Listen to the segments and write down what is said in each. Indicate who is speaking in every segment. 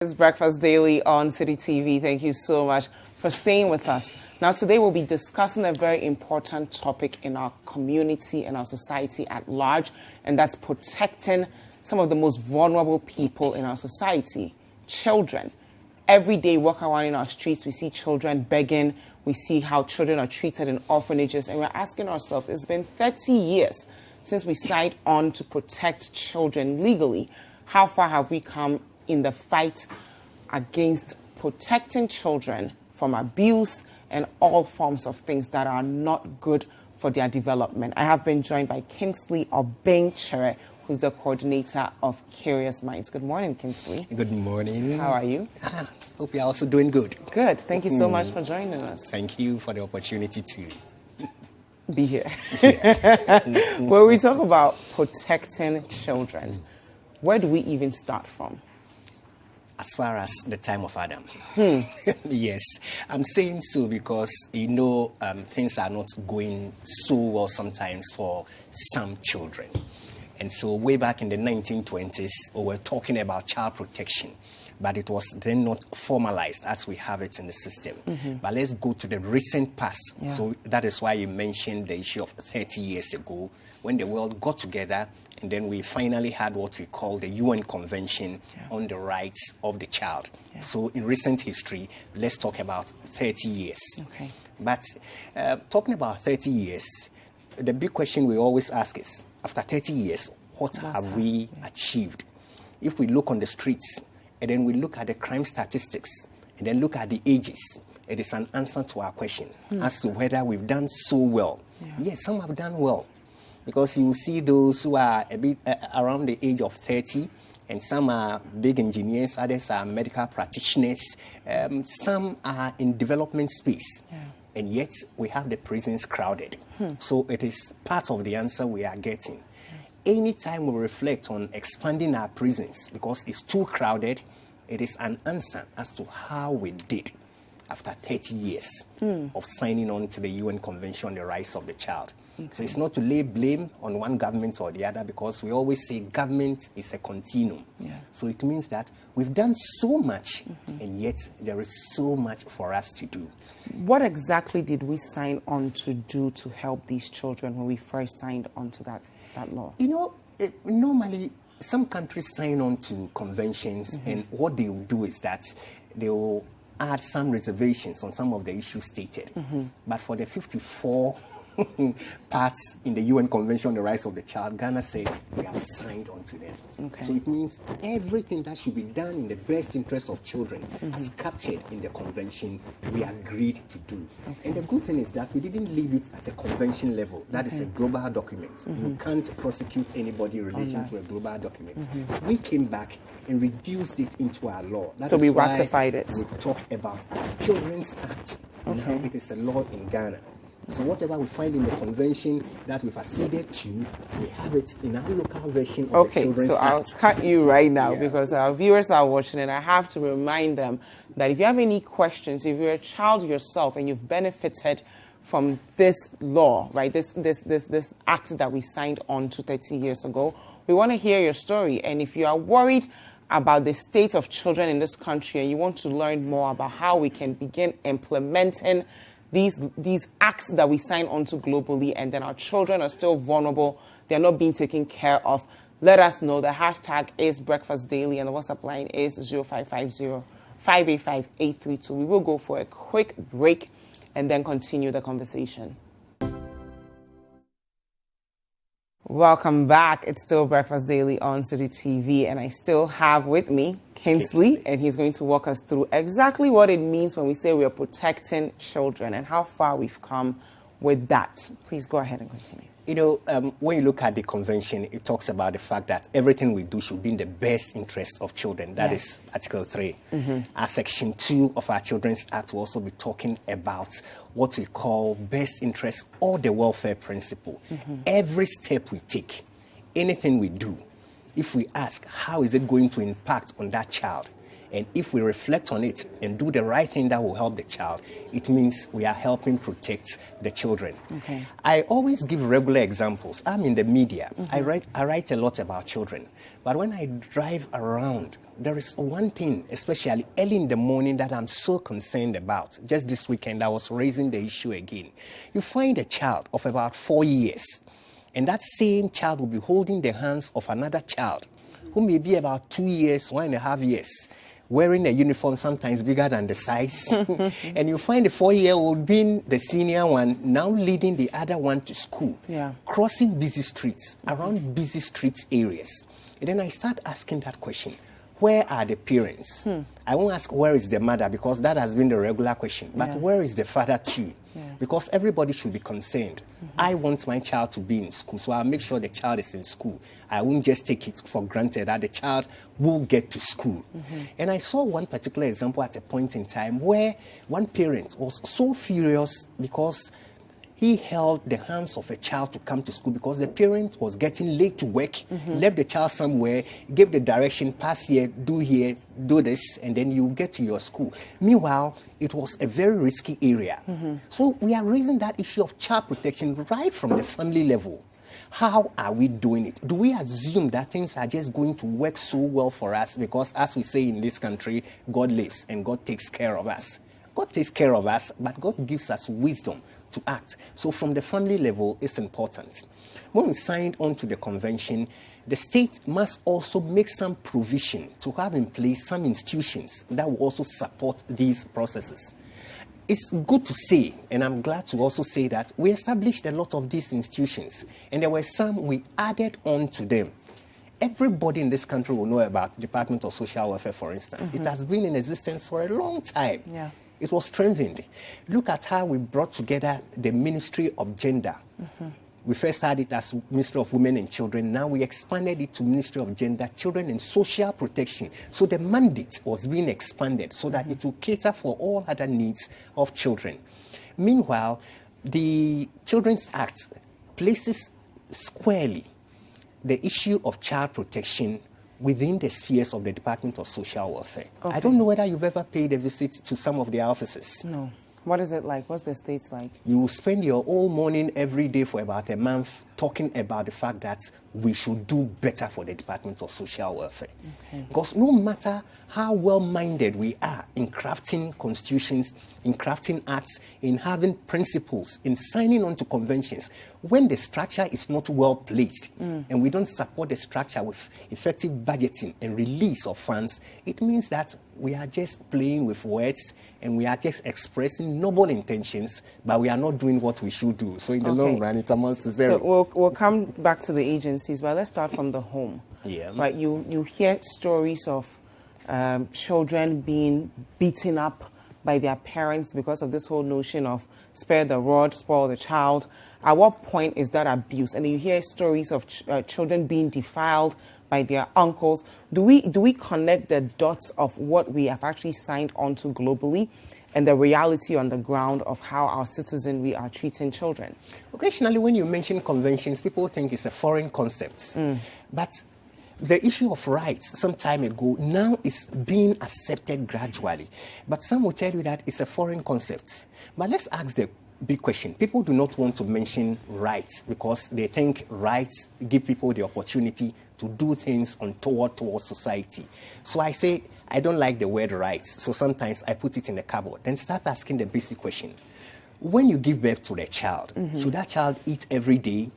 Speaker 1: It's Breakfast Daily on Citi TV. Thank you so much for staying with us. Now, today we'll be discussing a very important topic in our community and our society at large, and that's protecting some of the most vulnerable people in our society, children. Every day, walk around in our streets, we see children begging. We see how children are treated in orphanages, and we're asking ourselves, it's been 30 years since we signed on to protect children legally. How far have we come in the fight against protecting children from abuse and all forms of things that are not good for their development? I have been joined by Kingsley Obeng-Kyere, who's the coordinator of Curious Minds. Good morning, Kingsley.
Speaker 2: Good morning.
Speaker 1: How are you?
Speaker 2: Hope you're also doing good.
Speaker 1: Good. Thank you so much for joining us.
Speaker 2: Thank you for the opportunity to
Speaker 1: be here. When we talk about protecting children, where do we even start from?
Speaker 2: As far as the time of Adam. Yes, I'm saying so because, things are not going so well sometimes for some children. And so way back in the 1920s, we were talking about child protection, but it was then not formalized as we have it in the system. But let's go to the recent past. Yeah. So that is why you mentioned the issue of 30 years ago, when the world got together and then we finally had what we call the UN Convention on the Rights of the Child. Yeah. So in recent history, let's talk about 30 years.
Speaker 1: Okay.
Speaker 2: But talking about 30 years, the big question we always ask is, after 30 years, what have we achieved? If we look on the streets, and then we look at the crime statistics, and then look at the ages, it is an answer to our question as to whether we've done so well. Yeah. Yes, some have done well. Because you see those who are a bit around the age of 30, and some are big engineers, others are medical practitioners, some are in development space. Yeah. And yet we have the prisons crowded. So it is part of the answer we are getting. Anytime we reflect on expanding our prisons because it's too crowded, it is an answer as to how we did after 30 years of signing on to the UN Convention on the Rights of the Child. Okay. So it's not to lay blame on one government or the other, because we always say government is a continuum. Yeah. So it means that we've done so much, and yet there is so much for us to do.
Speaker 1: What exactly did we sign on to do to help these children when we first signed on to that law?
Speaker 2: Normally, some countries sign on to conventions, and what they will do is that they will add some reservations on some of the issues stated. But for the 54 parts in the UN Convention on the Rights of the Child, Ghana said we have signed on to them. Okay. So it means everything that should be done in the best interest of children as captured in the convention, we agreed to do. Okay. And the good thing is that we didn't leave it at a convention level. That is a global document. You can't prosecute anybody in relation to a global document. We came back and reduced it into our law.
Speaker 1: So we ratified it.
Speaker 2: We talk about our Children's Act. Now it is a law in Ghana. So whatever we find in the convention that we've acceded to, we have it in our local version of the Children's Act.
Speaker 1: I'll cut you right now because our viewers are watching, and I have to remind them that if you have any questions, if you're a child yourself and you've benefited from this law, right, this act that we signed on to 30 years ago, we want to hear your story. And if you are worried about the state of children in this country and you want to learn more about how we can begin implementing these acts that we sign on to globally, and then our children are still vulnerable, they're not being taken care of, let us know. The hashtag is Breakfast Daily, and the WhatsApp line is 0550-585-832. We will go for a quick break and then continue the conversation. Welcome back. It's still Breakfast Daily on Citi TV, and I still have with me Kingsley, and he's going to walk us through exactly what it means when we say we are protecting children and how far we've come with that. Please go ahead and continue.
Speaker 2: When you look at the convention, it talks about the fact that everything we do should be in the best interest of children. That is Article 3. Our Section 2 of our Children's Act will also be talking about what we call best interest or the welfare principle. Every step we take, anything we do, if we ask how is it going to impact on that child, And if we reflect on it and do the right thing that will help the child, it means we are helping protect the children.
Speaker 1: Okay.
Speaker 2: I always give regular examples. I'm in the media. I write a lot about children. But when I drive around, there is one thing, especially early in the morning, that I'm so concerned about. Just this weekend, I was raising the issue again. You find a child of about 4 years, and that same child will be holding the hands of another child who may be about 2 years, 1.5 years, wearing a uniform sometimes bigger than the size. And you find the 4-year-old being the senior one, now leading the other one to school, crossing busy streets, around busy street areas. And then I start asking that question. Where are the parents? I won't ask where is the mother, because that has been the regular question. But where is the father too? Because everybody should be concerned. I want my child to be in school, so I'll make sure the child is in school. I won't just take it for granted that the child will get to school. And I saw one particular example at a point in time where one parent was so furious because he held the hands of a child to come to school because the parent was getting late to work, left the child somewhere, gave the direction, pass here, do this, and then you get to your school. Meanwhile, it was a very risky area. So we are raising that issue of child protection right from the family level. How are we doing it? Do we assume that things are just going to work so well for us because, as we say in this country, God lives and God takes care of us? God takes care of us, but God gives us wisdom to act. So from the family level, it's important. When we signed on to the convention, the state must also make some provision to have in place some institutions that will also support these processes. It's good to say, and I'm glad to also say that we established a lot of these institutions, and there were some we added on to them. Everybody in this country will know about the Department of Social Welfare, for instance. It has been in existence for a long time. It was strengthened. Look at how we brought together the Ministry of Gender. We first had it as Ministry of Women and Children. Now we expanded it to Ministry of Gender, Children and Social Protection. So the mandate was being expanded so that it will cater for all other needs of children. Meanwhile, the Children's Act places squarely the issue of child protection within the spheres of the Department of Social Welfare. I don't know whether you've ever paid a visit to some of the offices.
Speaker 1: No. What is it like? What's the states like?
Speaker 2: You will spend your whole morning every day for about a month talking about the fact that we should do better for the Department of Social Welfare. Because no matter how well-minded we are in crafting constitutions, in crafting acts, in having principles, in signing on to conventions, when the structure is not well placed and we don't support the structure with effective budgeting and release of funds, it means that we are just playing with words and we are just expressing noble intentions, but we are not doing what we should do. So in the long run, it amounts to zero.
Speaker 1: So we'll come back to the agencies, but let's start from the home. Right, you hear stories of children being beaten up by their parents because of this whole notion of spare the rod, spoil the child. At what point is that abuse? And you hear stories of children being defiled by their uncles. Do we connect the dots of what we have actually signed on to globally and the reality on the ground of how our citizenry are treating children?
Speaker 2: Occasionally, when you mention conventions, people think it's a foreign concept. But the issue of rights some time ago now is being accepted gradually. But some will tell you that it's a foreign concept. But let's ask the big question. People do not want to mention rights because they think rights give people the opportunity to do things towards society. So I say, I don't like the word rights, so sometimes I put it in the cupboard. Then start asking the basic question. When you give birth to a child, should that child eat every day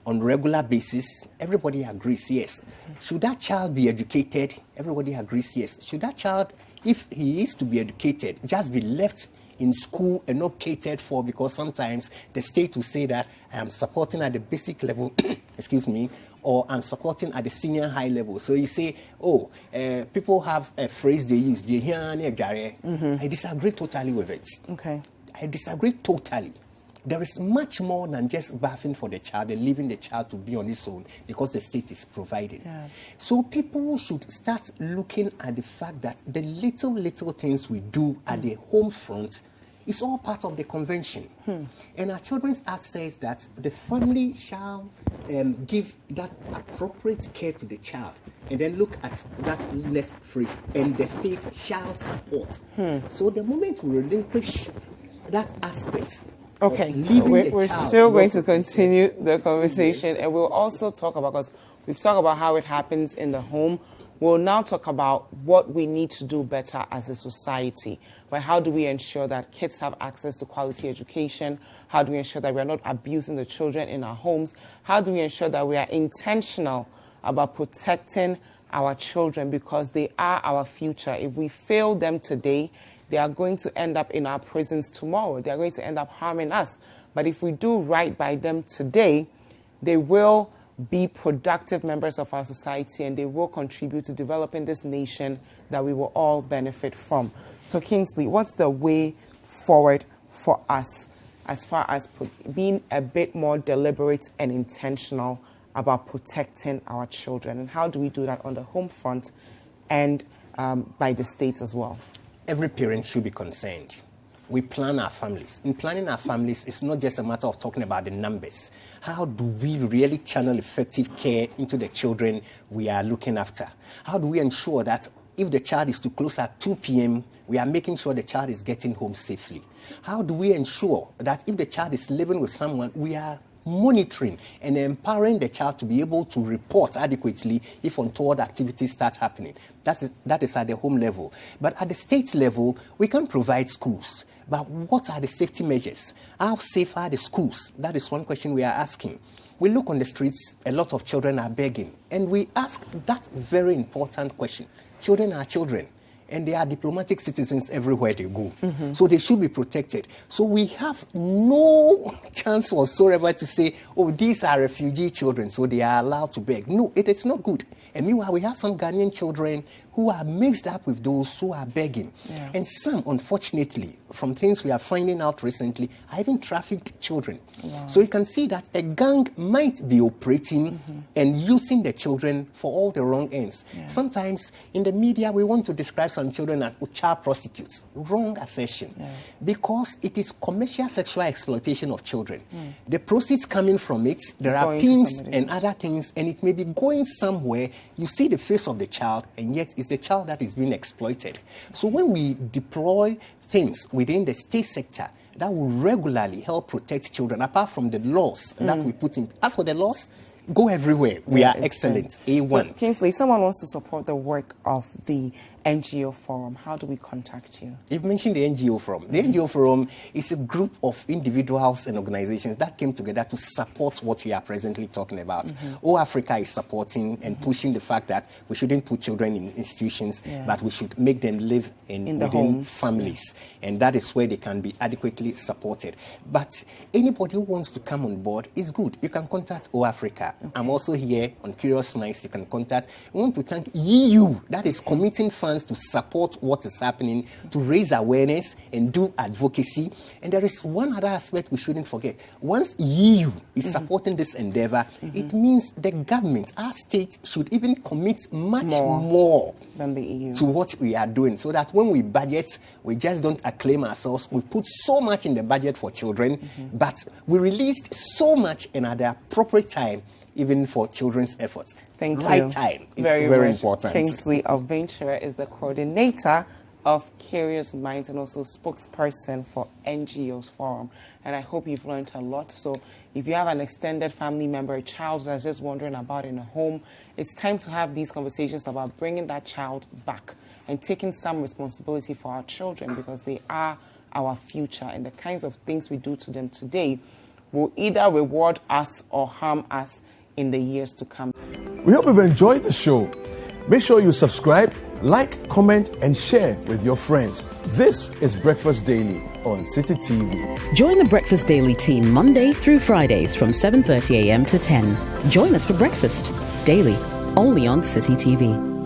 Speaker 2: on a regular basis? Everybody agrees, yes. Should that child be educated? Everybody agrees, yes. Should that child, if he is to be educated, just be left in school and not catered for? Because sometimes the state will say that I am supporting at the basic level, excuse me, or I'm supporting at the senior high level. So you say, people have a phrase they use, I disagree totally with it. I disagree totally. There is much more than just bathing for the child and leaving the child to be on its own because the state is providing. So people should start looking at the fact that the little things we do at the home front It's all part of the convention. And our Children's Act says that the family shall give that appropriate care to the child. And then look at that next phrase, and the state shall support. So the moment we relinquish that aspect,
Speaker 1: okay, so we're still going to continue the conversation, and we'll also talk about, because we've talked about how it happens in the home, we'll now talk about what we need to do better as a society. Right? How do we ensure that kids have access to quality education? How do we ensure that we are not abusing the children in our homes? How do we ensure that we are intentional about protecting our children, because they are our future? If we fail them today, they are going to end up in our prisons tomorrow. They are going to end up harming us. But if we do right by them today, they will be productive members of our society, and they will contribute to developing this nation that we will all benefit from. So, Kingsley, what's the way forward for us as far as being a bit more deliberate and intentional about protecting our children? And how do we do that on the home front and by the state as well?
Speaker 2: Every parent should be concerned. We plan our families. In planning our families, it's not just a matter of talking about the numbers. How do we really channel effective care into the children we are looking after? How do we ensure that if the child is to close at 2 p.m., we are making sure the child is getting home safely? How do we ensure that if the child is living with someone, we are monitoring and empowering the child to be able to report adequately if untoward activities start happening? That is at the home level. But at the state level, we can provide schools. But what are the safety measures? How safe are the schools? That is one question we are asking. We look on the streets, a lot of children are begging. And we ask that very important question. Children are children, and they are diplomatic citizens everywhere they go. So they should be protected. So we have no chance whatsoever to say, oh, these are refugee children, so they are allowed to beg. No, it is not good. And meanwhile, we have some Ghanaian children who are mixed up with those who are begging. Yeah. And some, unfortunately, from things we are finding out recently, are even trafficked children. Wow. So you can see that a gang might be operating and using the children for all the wrong ends. Yeah. Sometimes in the media, we want to describe some children as child prostitutes. Wrong assertion. Yeah. Because it is commercial sexual exploitation of children. The proceeds coming from it, there are pins and other things, and it may be going somewhere. You see the face of the child, and yet it's the child that is being exploited. So when we deploy things within the state sector that will regularly help protect children, apart from the laws that we put in. As for the laws, go everywhere. We are excellent. A1.
Speaker 1: So, Kingsley, if someone wants to support the work of the NGO Forum, how do we contact you?
Speaker 2: You've mentioned the NGO Forum. The NGO Forum is a group of individuals and organizations that came together to support what we are presently talking about. All Africa is supporting and pushing the fact that we shouldn't put children in institutions, but we should make them live within families. And that is where they can be adequately supported. But anybody who wants to come on board is good. You can contact All Africa. I'm also here on Curious Minds. You can contact. We want to thank EU, that is committing funds to support what is happening, to raise awareness and do advocacy. And there is one other aspect we shouldn't forget. Once EU is supporting this endeavor, it means the government, our state, should even commit much more
Speaker 1: than the EU
Speaker 2: to what we are doing, so that when we budget, we just don't acclaim ourselves. We put so much in the budget for children, but we released so much and at the appropriate time, even for children's efforts.
Speaker 1: Thank you.
Speaker 2: Right time is very important.
Speaker 1: Kingsley Obeng-Kyere is the coordinator of Curious Minds and also spokesperson for NGOs Forum. And I hope you've learned a lot. So if you have an extended family member, a child that's just wandering about in a home, it's time to have these conversations about bringing that child back and taking some responsibility for our children, because they are our future. And the kinds of things we do to them today will either reward us or harm us in the years to come.
Speaker 3: We hope you've enjoyed the show. Make sure you subscribe, like, comment, and share with your friends. This is Breakfast Daily on Citi TV.
Speaker 4: Join the Breakfast Daily team Monday through Fridays from 7:30 a.m. to 10. Join us for breakfast daily, only on Citi TV.